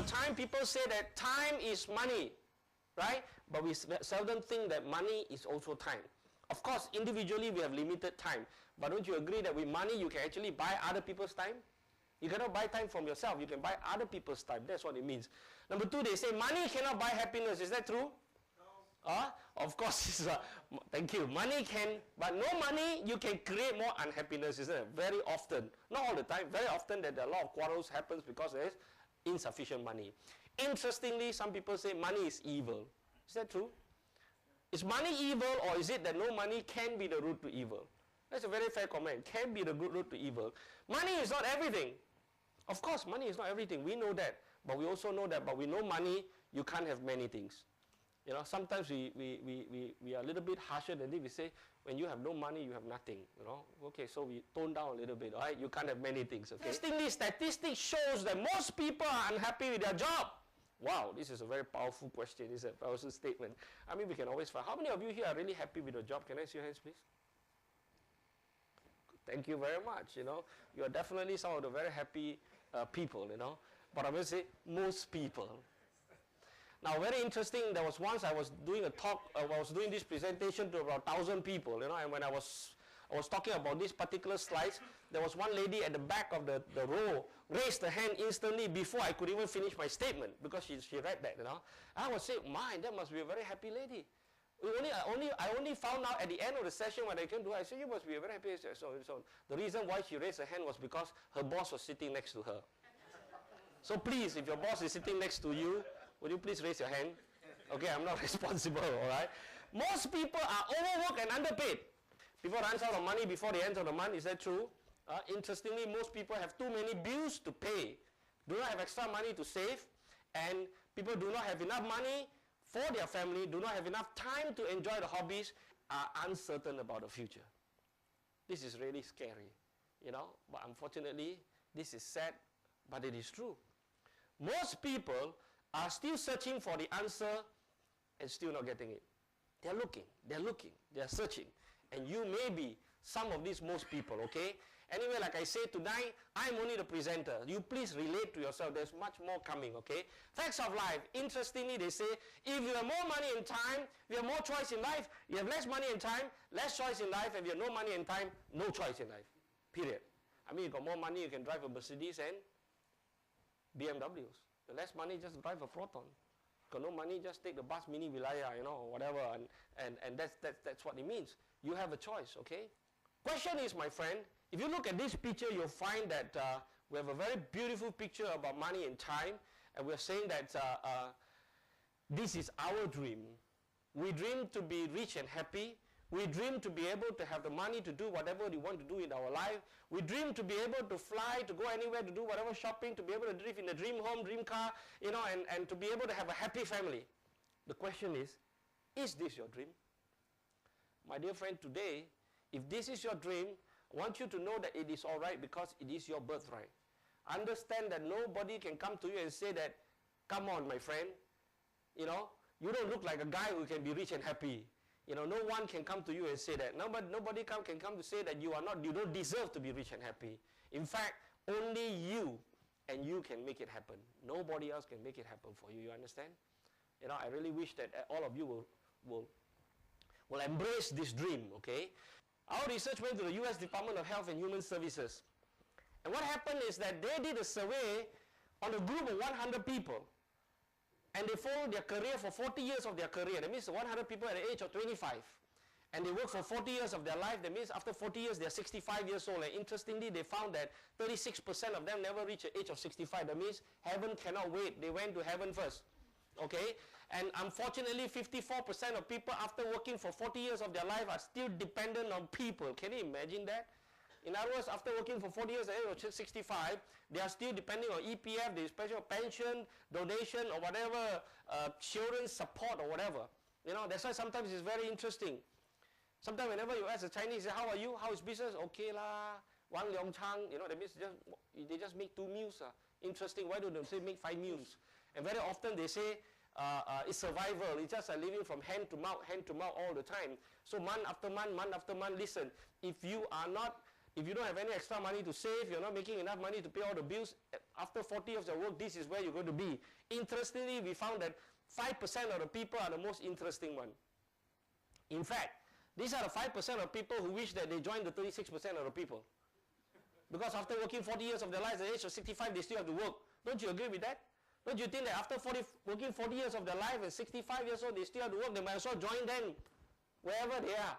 the time people say that time is money, right? But we seldom think that money is also time. Of course, individually we have limited time. But don't you agree that with money you can actually buy other people's time? You cannot buy time from yourself. You can buy other people's time. That's what it means. Number two, they say money cannot buy happiness. Is that true? No. Of course. Thank you. Money can, but no money, you can create more unhappiness, isn't it? Very often. Not all the time. Very often that a lot of quarrels happens because there is insufficient money. Interestingly, some people say money is evil. Is that true? Is money evil, or is it that no money can be the root to evil? That's a very fair comment. Can be the root to evil. Money is not everything. Of course, money is not everything. We know that. But we also know that, but with no money, you can't have many things. You know, sometimes we are a little bit harsher than this. We say, when you have no money, you have nothing. You know, okay, so we tone down a little bit. All right, you can't have many things. Okay. Interestingly, statistics shows that most people are unhappy with their job. Wow, this is a very powerful question. This is a powerful statement. I mean, we can always find. How many of you here are really happy with your job? Can I see your hands, please? Thank you very much. You know, you are definitely some of the very happy people. You know, but I'm going to say most people. Now, very interesting. There was once I was doing a talk. I was doing this presentation to about 1,000 people. You know, and when I was talking about this particular slides, there was one lady at the back of the row raised her hand instantly before I could even finish my statement, because she read that, you know. I was saying, "My, that must be a very happy lady." I only found out at the end of the session when I came to her. I said, "You must be a very happy." So the reason why she raised her hand was because her boss was sitting next to her. So please, if your boss is sitting next to you, would you please raise your hand? Okay, I'm not responsible, all right? Most people are overworked and underpaid. People run out of money before the end of the month. Is that true? Interestingly, most people have too many bills to pay, do not have extra money to save, and people do not have enough money for their family, do not have enough time to enjoy the hobbies, are uncertain about the future. This is really scary, you know, but unfortunately, this is sad, but it is true. Most people are still searching for the answer and still not getting it. They're looking, they're searching. And you may be some of these most people, okay? Anyway, like I said tonight, I'm only the presenter. You please relate to yourself. There's much more coming, okay? Facts of life. Interestingly, they say, if you have more money and time, you have more choice in life. You have less money and time, less choice in life. If you have no money and time, no choice in life. Period. I mean, you got more money, you can drive a Mercedes and BMWs. The less money, just drive a Proton. Got no money, just take the bus Mini Vilaya, you know, or whatever, and that's what it means. You have a choice, okay? Question is, my friend, if you look at this picture, you'll find that we have a very beautiful picture about money and time, and we're saying that this is our dream. We dream to be rich and happy. We dream to be able to have the money to do whatever we want to do in our life. We dream to be able to fly, to go anywhere, to do whatever shopping, to be able to live in a dream home, dream car, you know, and to be able to have a happy family. The question is this your dream? My dear friend, today, if this is your dream, I want you to know that it is all right because it is your birthright. Understand that nobody can come to you and say that, come on, my friend, you know, you don't look like a guy who can be rich and happy. You know, no one can come to you and say that. Nobody can come to say that you don't deserve to be rich and happy. In fact, only you and you can make it happen. Nobody else can make it happen for you. You understand? You know, I really wish that all of you will embrace this dream, okay? Our research went to the US Department of Health and Human Services. And what happened is that they did a survey on a group of 100 people. And they followed their career for 40 years of their career. That means 100 people at the age of 25. And they work for 40 years of their life. That means after 40 years, they're 65 years old. And interestingly, they found that 36% of them never reach the age of 65. That means heaven cannot wait. They went to heaven first. Okay? And unfortunately, 54% of people after working for 40 years of their life are still dependent on people. Can you imagine that? In other words, after working for 40 years at the age of 65, they are still depending on EPF, the special pension, donation, or whatever, children's support or whatever. You know, that's why sometimes it's very interesting. Sometimes whenever you ask a Chinese, how are you? How is business? Okay lah. Wang Liong Chang. You know, that means they just make 2 meals. Interesting. Why don't they say make 5 meals? And very often they say it's survival. It's just living from hand to mouth all the time. So month after month, listen, if you don't have any extra money to save, you're not making enough money to pay all the bills, after 40 years of work, this is where you're going to be. Interestingly, we found that 5% of the people are the most interesting one. In fact, these are the 5% of people who wish that they joined the 36% of the people. Because after working 40 years of their lives, at the age of 65, they still have to work. Don't you agree with that? Don't you think that after working 40 years of their life and 65 years old, they still have to work, they might as well join them wherever they are.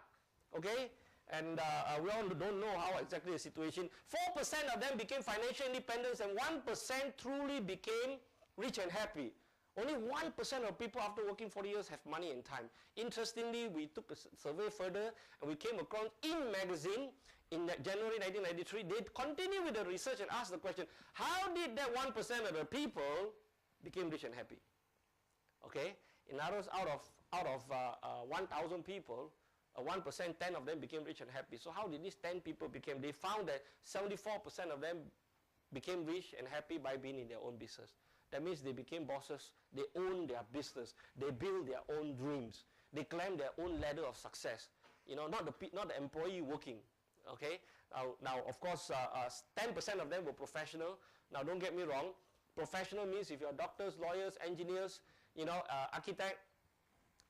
Okay? And we all don't know how exactly the situation. 4% of them became financial independent and 1% truly became rich and happy. Only 1% of people after working 40 years have money and time. Interestingly, we took a survey further and we came across in magazine in January 1993. They continued with the research and asked the question, how did that 1% of the people became rich and happy? Okay? In other words, out of 1,000 people, 1%, 10 of them became rich and happy. So how did these 10 people become? They found that 74% of them became rich and happy by being in their own business. That means they became bosses, they own their business, they build their own dreams, they climb their own ladder of success. You know, not the employee working. Okay? Now of course, 10% of them were professional. Now don't get me wrong, professional means if you're doctors, lawyers, engineers, you know, architect,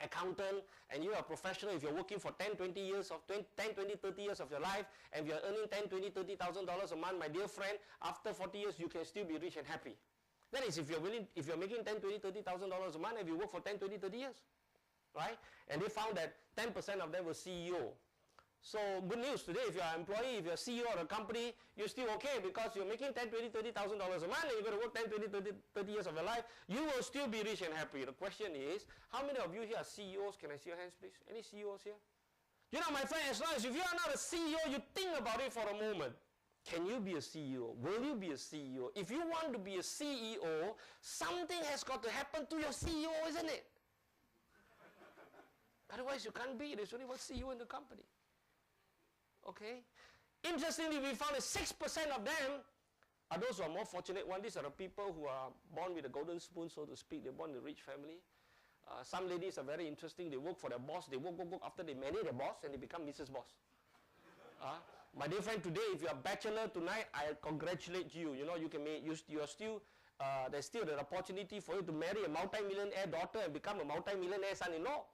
accountant, and you are a professional, if you're working for 10, 20 years of 10, 20, 30 years of your life, and you're earning 10, 20, $30,000 a month, my dear friend, after 40 years you can still be rich and happy. That is if you're making 10, 20, $30,000 a month and you work for 10, 20, 30 years. Right? And they found that 10% of them were CEO. So good news today, if you're an employee, if you're CEO of a company, you're still okay because you're making 10, 20, $30,000 a month and you're going to work 10, 20, 30 years of your life, you will still be rich and happy. The question is, how many of you here are CEOs? Can I see your hands, please? Any CEOs here? You know, my friend, as long as if you are not a CEO, you think about it for a moment. Can you be a CEO? Will you be a CEO? If you want to be a CEO, something has got to happen to your CEO, isn't it? Otherwise, you can't be. There's only one CEO in the company. Okay? Interestingly, we found that 6% of them are those who are more fortunate ones. These are the people who are born with a golden spoon, so to speak. They're born in a rich family. Some ladies are very interesting. They work for their boss. They work after they marry their boss and they become Mrs. Boss. My dear friend, today, if you're a bachelor tonight, I congratulate you. You know, you are still, there's still the opportunity for you to marry a multi-millionaire daughter and become a multi-millionaire son-in-law.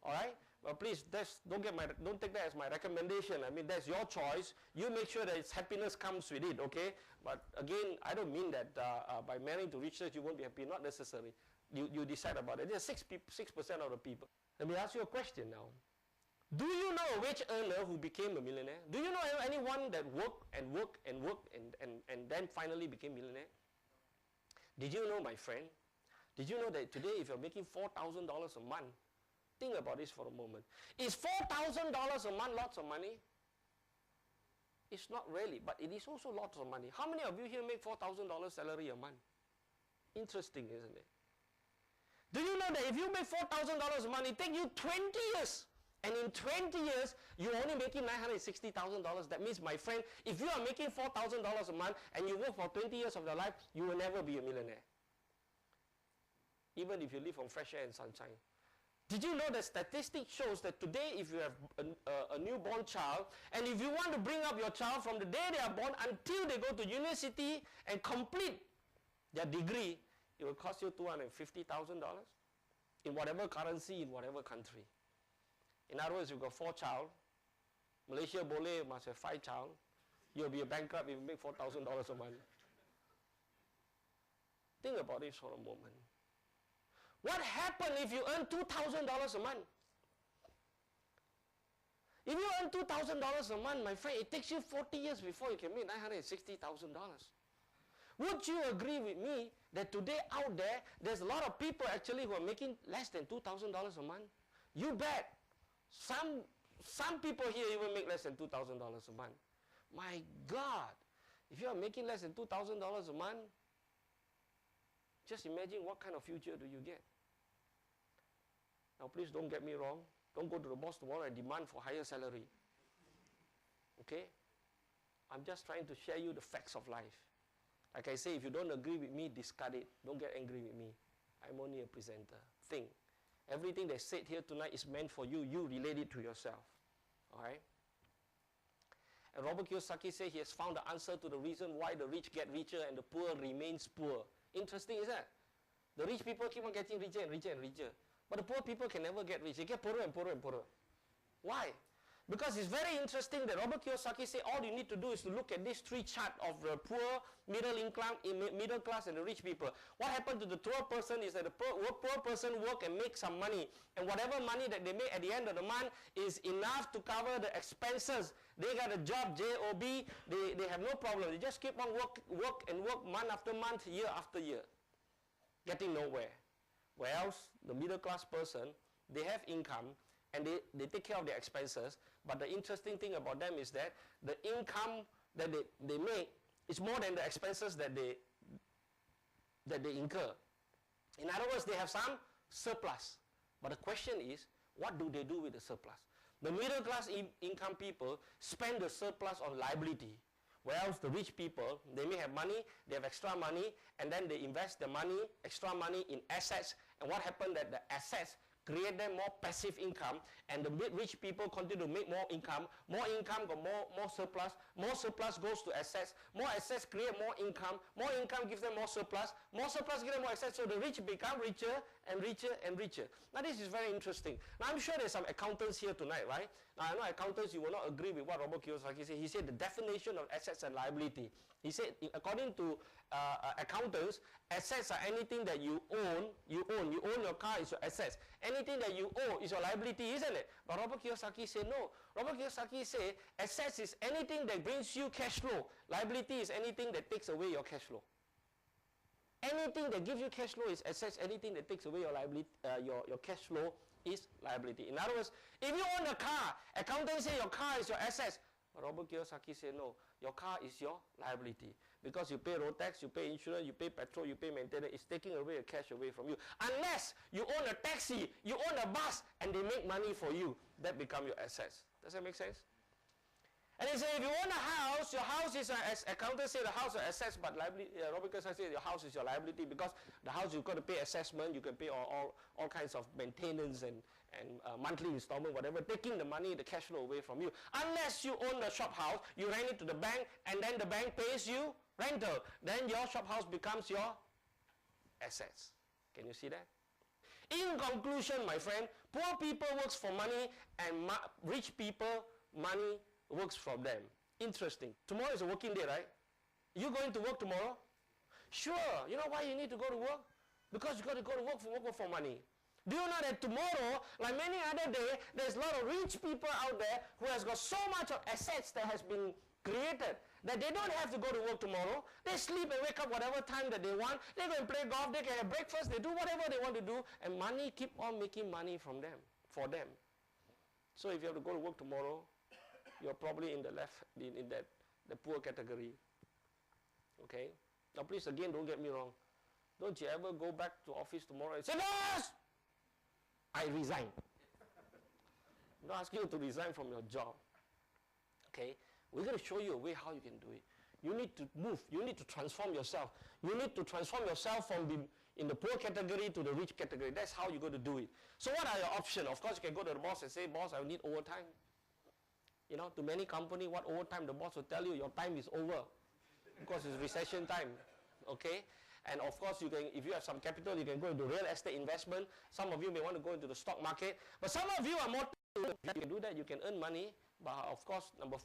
All right? Well, please, don't take that as my recommendation. I mean, that's your choice. You make sure that its happiness comes with it, okay? But again, I don't mean that by marrying to riches you won't be happy. Not necessary. You decide about it. There's 6% of the people. Let me ask you a question now. Do you know a wage earner who became a millionaire? Do you know anyone that worked and then finally became a millionaire? Did you know, my friend? Did you know that today if you're making $4,000 a month, think about this for a moment. Is $4,000 a month lots of money? It's not really, but it is also lots of money. How many of you here make $4,000 salary a month? Interesting, isn't it? Do you know that if you make $4,000 a month, it takes you 20 years. And in 20 years, you're only making $960,000. That means, my friend, if you are making $4,000 a month and you work for 20 years of your life, you will never be a millionaire. Even if you live on fresh air and sunshine. Did you know that statistics shows that today if you have a newborn child, and if you want to bring up your child from the day they are born until they go to university and complete their degree, it will cost you $250,000 in whatever currency, in whatever country. In other words, you've got 4 child, Malaysia boleh must have 5 child, you'll be a bankrupt if you make $4,000 a month. Think about this for a moment. What happens if you earn $2,000 a month? If you earn $2,000 a month, my friend, it takes you 40 years before you can make $960,000. Would you agree with me that today out there, there's a lot of people actually who are making less than $2,000 a month? You bet. Some people here even make less than $2,000 a month. My God, if you are making less than $2,000 a month, just imagine what kind of future do you get. Now please don't get me wrong. Don't go to the boss tomorrow and demand for higher salary. Okay? I'm just trying to share you the facts of life. Like I say, if you don't agree with me, discard it. Don't get angry with me. I'm only a presenter. Think. Everything that's said here tonight is meant for you. You relate it to yourself. All right? And Robert Kiyosaki said he has found the answer to the reason why the rich get richer and the poor remains poor. Interesting, is that? The rich people keep on getting richer and richer and richer. But the poor people can never get rich. They get poorer and poorer and poorer. Why? Because it's very interesting that Robert Kiyosaki said all you need to do is to look at this three chart of the poor, middle class, and the rich people. What happened to the poor person is that the poor person work and make some money. And whatever money that they make at the end of the month is enough to cover the expenses. They got a job, job, they have no problem. They just keep on work month after month, year after year, getting nowhere. Whereas the middle class person, they have income, and they take care of their expenses, but the interesting thing about them is that the income that they make is more than the expenses that they incur. In other words, they have some surplus. But the question is, what do they do with the surplus? The middle class income people spend the surplus on liability, whereas the rich people, they may have money, they have extra money, and then they invest the money, extra money, in assets. And what happened that the assets create them more passive income, and the rich people continue to make more income got more surplus goes to assets, more assets create more income gives them more surplus gives them more assets, so the rich become richer and richer and richer. Now this is very interesting. Now I'm sure there's some accountants here tonight, right? Now I know accountants, you will not agree with what Robert Kiyosaki said. He said the definition of assets and liability. He said according to accountants, assets are anything that you own your car is your assets. Anything that you owe is your liability, isn't it? But Robert Kiyosaki said no. Robert Kiyosaki said assets is anything that brings you cash flow. Liability is anything that takes away your cash flow. Anything that gives you cash flow is assets. Anything that takes away your liability, your cash flow is liability. In other words, if you own a car, accountants say your car is your assets. But Robert Kiyosaki said no, your car is your liability. Because you pay road tax, you pay insurance, you pay petrol, you pay maintenance, it's taking away the cash away from you. Unless you own a taxi, you own a bus, and they make money for you, that become your assets. Does that make sense? And they say if you own a house, your house is, as accountants say the house is assets, but liability, Robert Kiyosaki said your house is your liability, because the house you've got to pay assessment, you can pay all kinds of maintenance and monthly installment, whatever, taking the money, the cash flow away from you. Unless you own a shop house, you rent it to the bank, and then the bank pays you rental. Then your shop house becomes your assets. Can you see that? In conclusion, my friend, poor people works for money, and rich people, money works for them. Interesting. Tomorrow is a working day, right? You going to work tomorrow? Sure. You know why you need to go to work? Because you got to go to work for money. Do you know that tomorrow, like many other days, there's a lot of rich people out there who has got so much of assets that has been created that they don't have to go to work tomorrow. They sleep and wake up whatever time that they want. They go and play golf, they can have breakfast, they do whatever they want to do, and money keep on making money from them, for them. So if you have to go to work tomorrow, you're probably in the poor category. Okay? Now please again, don't get me wrong. Don't you ever go back to office tomorrow and say, boss, I resign. I'm not asking you to resign from your job. Okay? We're going to show you a way how you can do it. You need to move. You need to transform yourself. You need to transform yourself from in the poor category to the rich category. That's how you're going to do it. So what are your options? Of course, you can go to the boss and say, boss, I need overtime. You know, to many companies, what overtime, the boss will tell you, your time is over. Because it's recession time. Okay? And of course, you can, if you have some capital, you can go into real estate investment. Some of you may want to go into the stock market. But some of you are more, you can do that, you can earn money. But of course, number 5,